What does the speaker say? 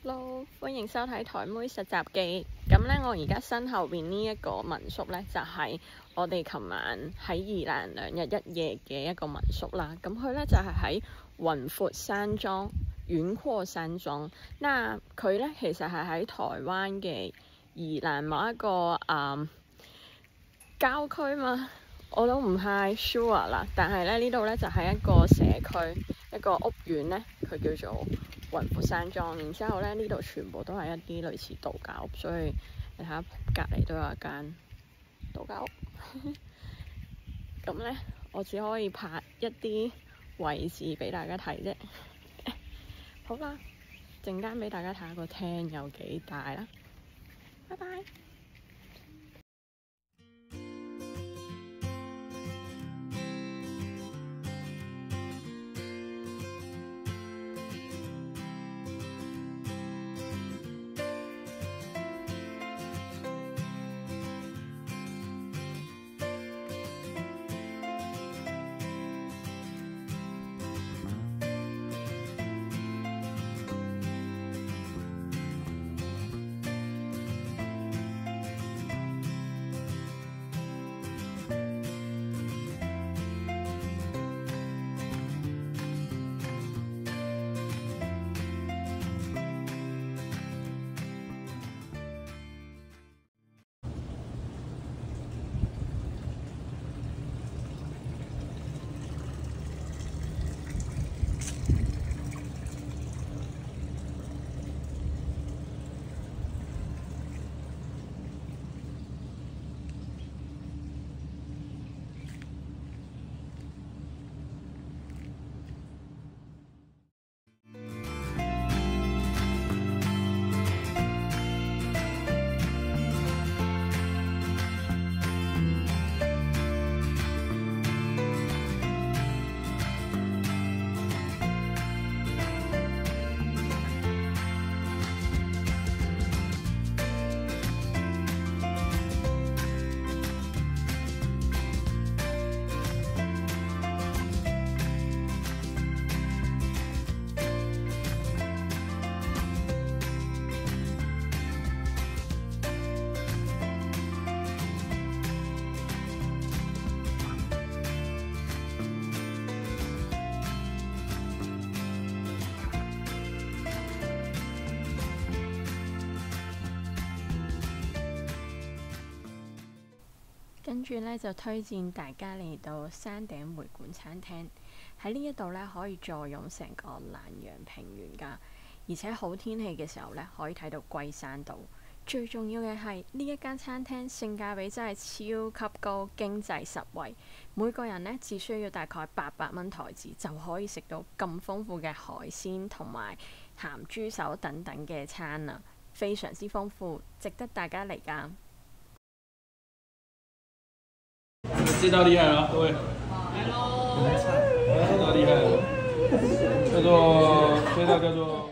Hello， 歡迎收睇台妹實習記。咁咧，我而家身後邊呢一個民宿咧，就係我哋琴晚喺宜蘭2日1夜嘅一個民宿啦。咁佢咧就係喺雲闊山莊，遠闊山莊。嗱，佢咧其實係喺台灣嘅宜蘭某一個郊區嘛，我都唔係 sure 啦。但係咧呢度咧就係一個社區，一個屋苑咧，佢叫做雲闊山莊。然之後咧呢度全部都係一啲類似度假屋，所以你睇下隔離都有一間度假屋。咁咧我只可以拍一啲位置俾大家睇啫。好啦，陣間俾大家睇下個廳有幾大啦。拜拜。跟住咧就推薦大家嚟到山頂梅館餐廳。喺呢一度咧可以坐擁成個蘭陽平原㗎，而且好天氣嘅時候咧可以睇到龜山島。最重要嘅係呢一間餐廳性價比真係超級高，經濟實惠。每個人咧只需要大概800蚊台紙就可以食到咁豐富嘅海鮮同埋鹹豬手等等嘅餐啦，非常之豐富，值得大家嚟㗎。这道厉害了，各位。来喽！这道厉害了，这道叫做